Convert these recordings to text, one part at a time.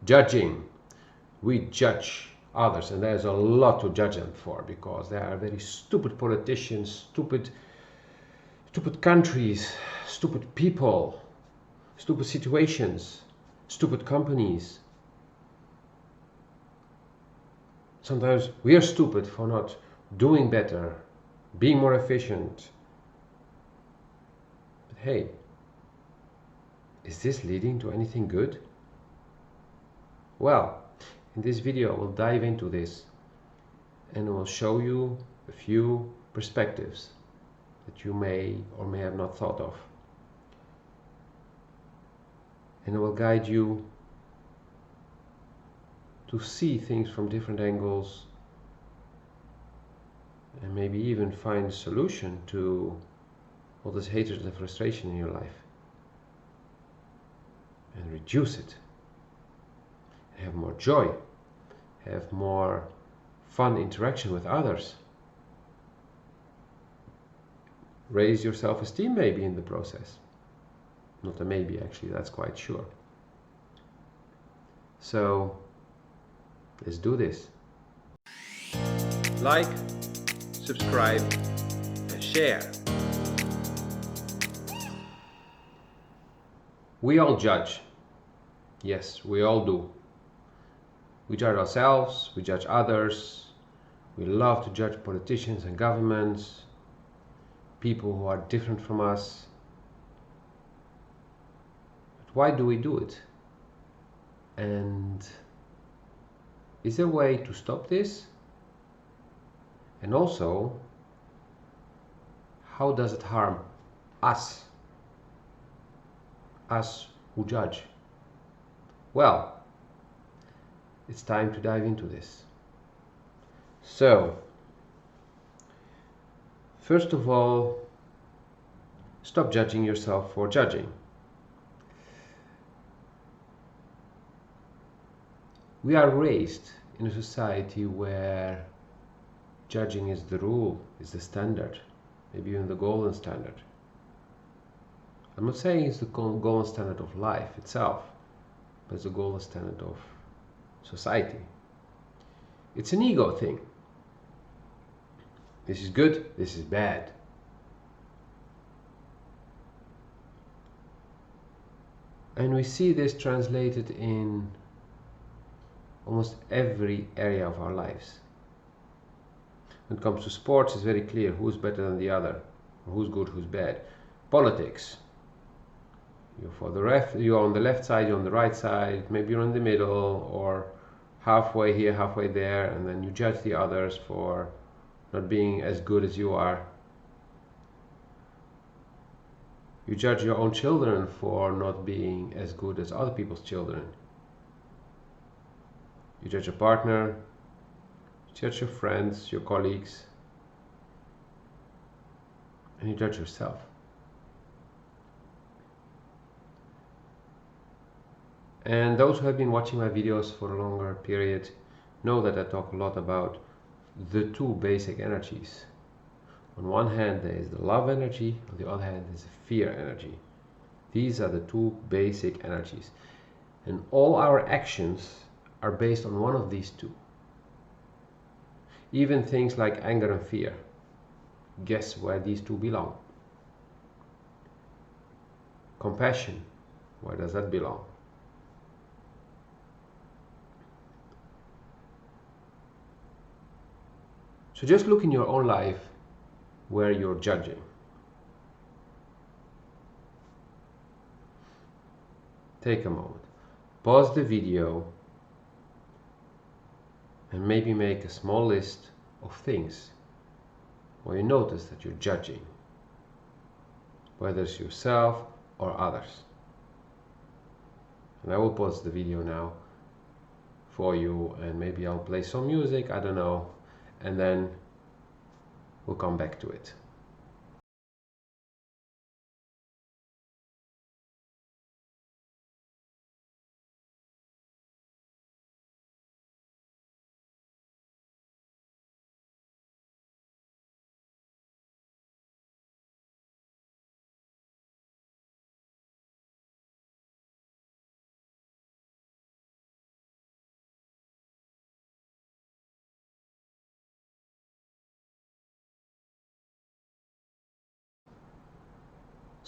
Judging. We judge others, and there's a lot to judge them for, because there are very stupid politicians, stupid countries, stupid people, stupid situations, stupid companies. Sometimes we are stupid for not doing better, being more efficient. But hey, is this leading to anything good? Well, in this video we'll dive into this and we'll show you a few perspectives that you may or may have not thought of. And it will guide you to see things from different angles and maybe even find a solution to all this hatred and frustration in your life and reduce it. Have more joy, have more fun interaction with others, raise your self-esteem maybe in the process. Not a maybe, actually, that's quite sure. So let's do this. Like, subscribe and share. We all judge. Yes, we all do. We judge ourselves, we judge others, we love to judge politicians and governments, people who are different from us. But why do we do it? And is there a way to stop this? And also, how does it harm us? Us who judge? Well, it's time to dive into this. So, first of all, stop judging yourself for judging. We are raised in a society where judging is the rule, is the standard, maybe even the golden standard. I'm not saying it's the golden standard of life itself, but it's the golden standard of society. It's an ego thing. This is good, this is bad. And we see this translated in almost every area of our lives. When it comes to sports, it's very clear who's better than the other, or who's good, who's bad. Politics. You're on the left side, you're on the right side, maybe you're in the middle, or halfway here, halfway there, and then you judge the others for not being as good as you are. You judge your own children for not being as good as other people's children. You judge your partner, you judge your friends, your colleagues, and you judge yourself. And those who have been watching my videos for a longer period know that I talk a lot about the two basic energies. On one hand there is the love energy, on the other hand is the fear energy. These are the two basic energies. And all our actions are based on one of these two. Even things like anger and fear. Guess where these two belong? Compassion, where does that belong? So just look in your own life where you're judging. Take a moment, pause the video, and maybe make a small list of things where you notice that you're judging, whether it's yourself or others. And I will pause the video now for you, and maybe I'll play some music, I don't know, and then we'll come back to it.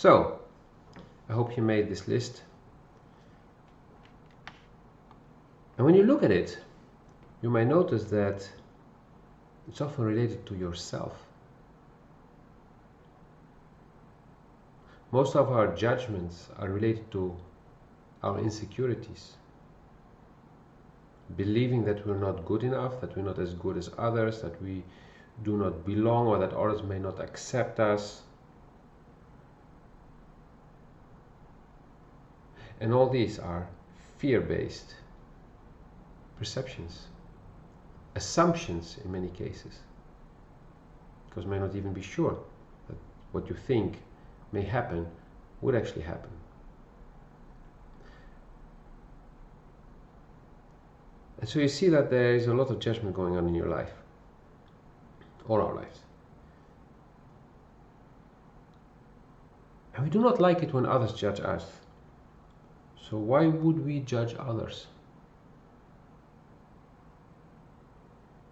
So, I hope you made this list. And when you look at it, you may notice that it's often related to yourself. Most of our judgments are related to our insecurities. Believing that we're not good enough, that we're not as good as others, that we do not belong, or that others may not accept us. And all these are fear-based perceptions, assumptions in many cases, because you may not even be sure that what you think may happen would actually happen. And so you see that there is a lot of judgment going on in your life, all our lives. And we do not like it when others judge us. So why would we judge others?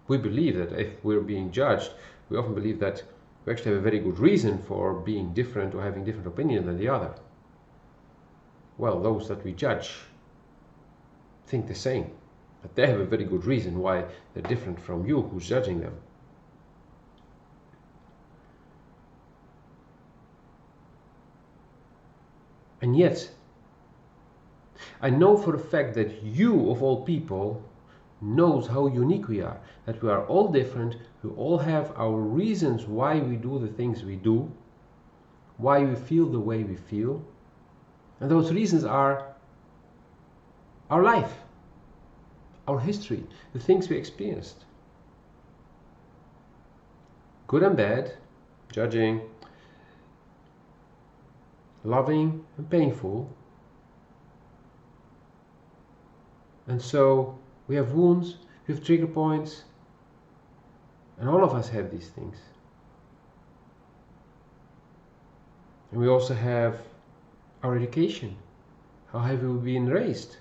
We believe that if we're being judged, we often believe that we actually have a very good reason for being different or having different opinion than the other. Well, those that we judge think the same, but they have a very good reason why they're different from you who's judging them. And yet, I know for a fact that you, of all people, knows how unique we are, that we are all different, we all have our reasons why we do the things we do, why we feel the way we feel, and those reasons are our life, our history, the things we experienced. Good and bad, judging, loving and painful. And so we have wounds, we have trigger points, and all of us have these things. And we also have our education. How have we been raised?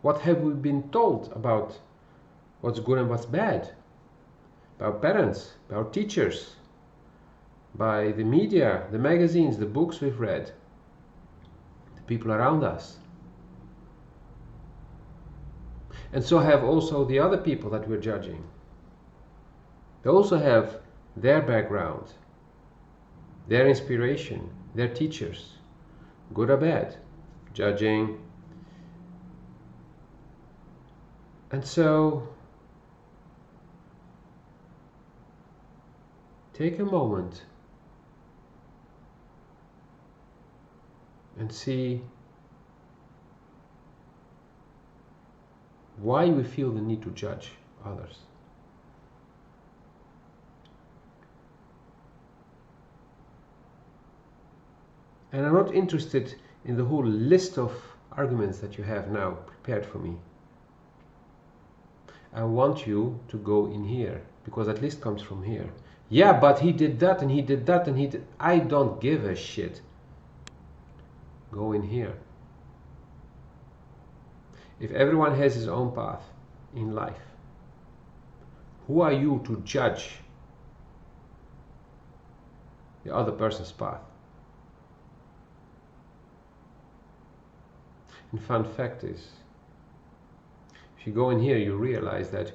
What have we been told about what's good and what's bad? By our parents, by our teachers, by the media, the magazines, the books we've read, the people around us. And so have also the other people that we're judging. They also have their background, their inspiration, their teachers, good or bad, judging. And so take a moment and see why we feel the need to judge others. And I'm not interested in the whole list of arguments that you have now prepared for me. I want you to go in here, because that list comes from here. Yeah, but he did that and he did that and he did... I don't give a shit. Go in here. If everyone has his own path in life, who are you to judge the other person's path? And fun fact is, if you go in here, you realize that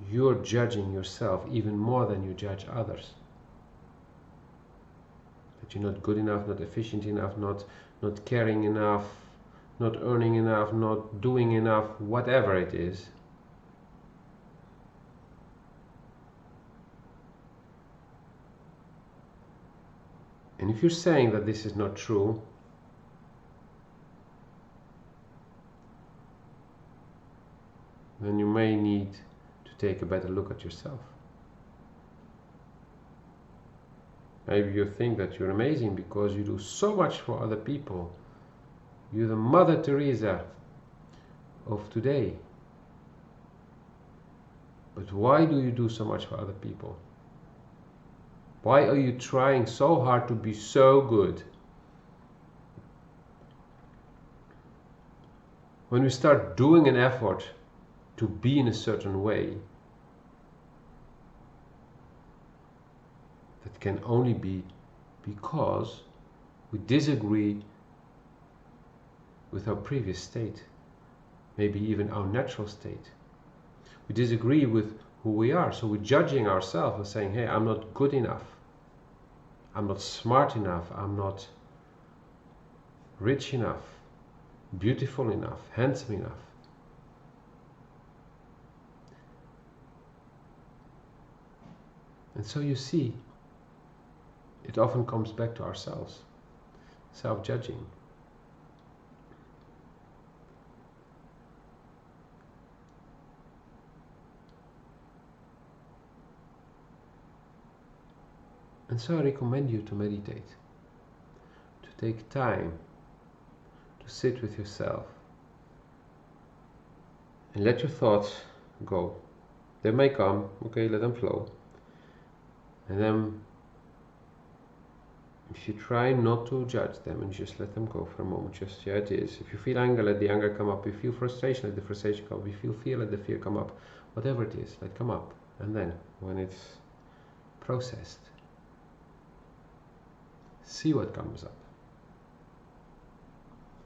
you're judging yourself even more than you judge others. That you're not good enough, not efficient enough, not caring enough, not earning enough, not doing enough, whatever it is. And if you're saying that this is not true, then you may need to take a better look at yourself. Maybe you think that you're amazing because you do so much for other people. You're the Mother Teresa of today. But why do you do so much for other people? Why are you trying so hard to be so good? When we start doing an effort to be in a certain way, that can only be because We disagree with our previous state, maybe even our natural state. We disagree with who we are, so we're judging ourselves and saying, hey, I'm not good enough, I'm not smart enough, I'm not rich enough, beautiful enough, handsome enough. And so you see, it often comes back to ourselves, self-judging. And so I recommend you to meditate, to take time to sit with yourself and let your thoughts go. They may come, okay, let them flow. And then if you try not to judge them and just let them go for a moment, just, yeah, it is. If you feel anger, let the anger come up. If you feel frustration, let the frustration come up. If you feel fear, let the fear come up. Whatever it is, let it come up. And then, when it's processed, see what comes up.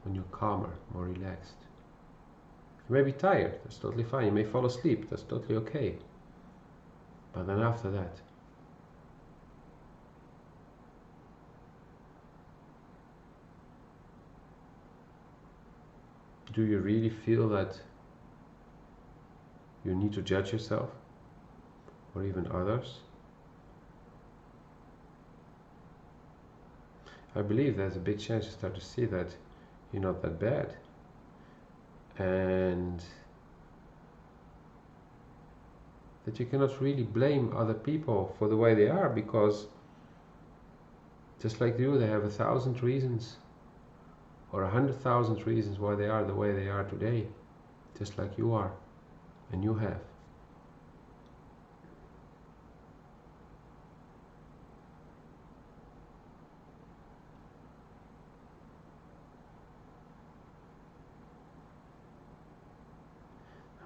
When you're calmer, more relaxed. You may be tired, that's totally fine. You may fall asleep, that's totally okay. But then after that, do you really feel that you need to judge yourself or even others? I believe there's a big chance you start to see that you're not that bad, and that you cannot really blame other people for the way they are, because just like you, they have 1,000 reasons or 100,000 reasons why they are the way they are today, just like you are and you have.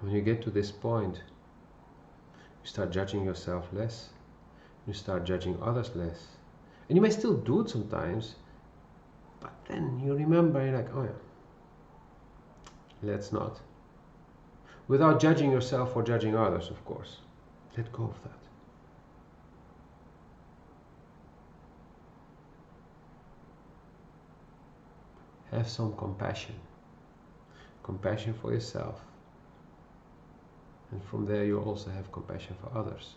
When you get to this point, you start judging yourself less, you start judging others less. And you may still do it sometimes, but then you remember, you're like, oh yeah, let's not. Without judging yourself or judging others, of course. Let go of that. Have some compassion. Compassion for yourself. And from there you also have compassion for others.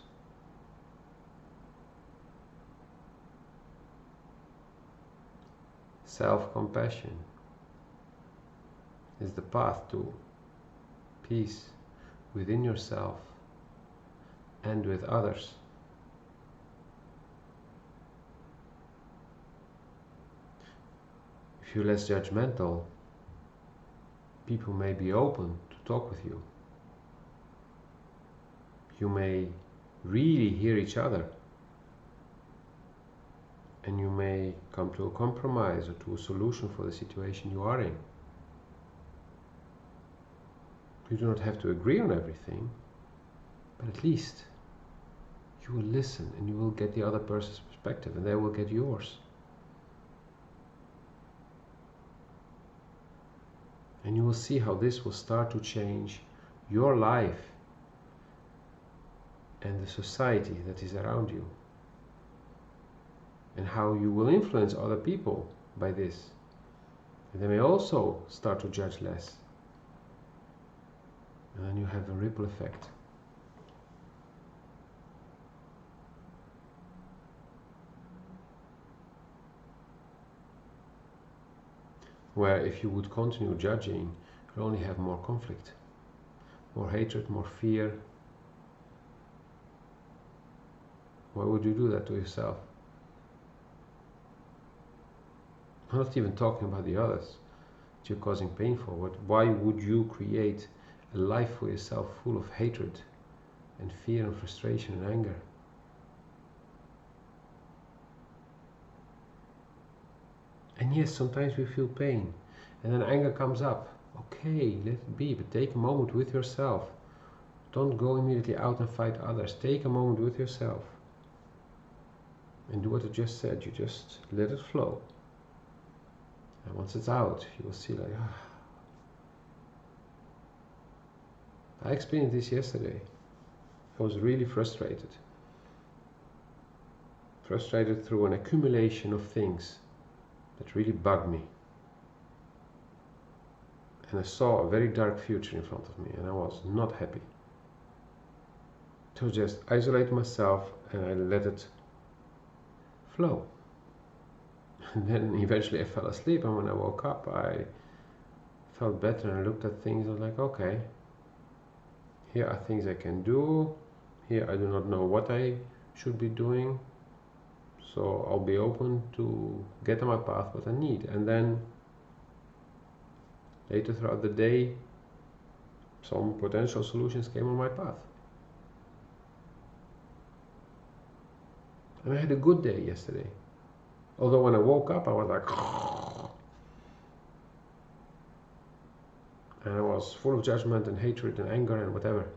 Self-compassion is the path to peace within yourself and with others. If you're less judgmental, people may be open to talk with you. You may really hear each other, and you may come to a compromise or to a solution for the situation you are in. You do not have to agree on everything, but at least you will listen and you will get the other person's perspective, and they will get yours. And you will see how this will start to change your life and the society that is around you, and how you will influence other people by this. And they may also start to judge less. And then you have a ripple effect. Where if you would continue judging, you'll only have more conflict, more hatred, more fear. Why would you do that to yourself? I'm not even talking about the others that you're causing pain for. Why would you create a life for yourself full of hatred and fear and frustration and anger? And yes, sometimes we feel pain, and then anger comes up. Okay, let it be, but take a moment with yourself. Don't go immediately out and fight others. Take a moment with yourself and do what I just said. You just let it flow. And once it's out, you will see like, I experienced this yesterday. I was really frustrated. Frustrated through an accumulation of things that really bugged me. And I saw a very dark future in front of me, and I was not happy. To just isolate myself, and I let it flow. And then eventually I fell asleep, and when I woke up I felt better, and I looked at things. I was like, okay, here are things I can do. Here I do not know what I should be doing, so I'll be open to get on my path what I need. And then later throughout the day, some potential solutions came on my path. And I had a good day yesterday. Although when I woke up, I was like, and I was full of judgment and hatred and anger and whatever.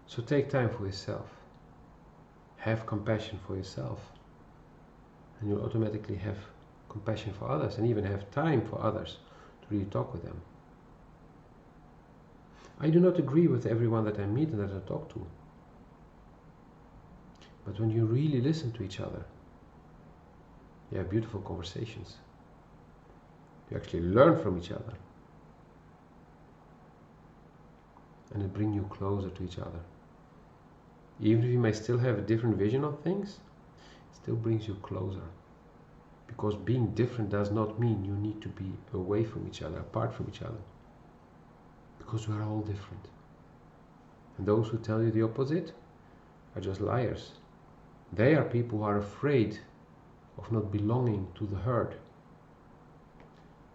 So take time for yourself. Have compassion for yourself. And you'll automatically have compassion for others, and even have time for others to really talk with them. I do not agree with everyone that I meet and that I talk to. But when you really listen to each other, you have beautiful conversations. You actually learn from each other. And it brings you closer to each other. Even if you may still have a different vision of things, it still brings you closer. Because being different does not mean you need to be away from each other, apart from each other. Because we are all different. And those who tell you the opposite are just liars. They are people who are afraid of not belonging to the herd.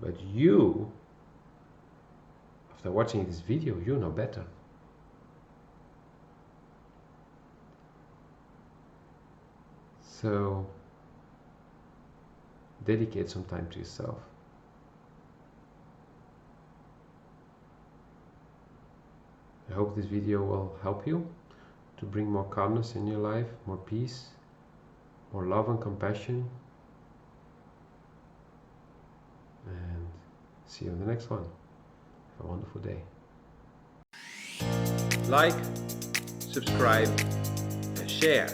But you, after watching this video, you know better. So dedicate some time to yourself. I hope this video will help you to bring more calmness in your life, more peace, more love and compassion. And see you in the next one. Have a wonderful day. Like, subscribe, and share.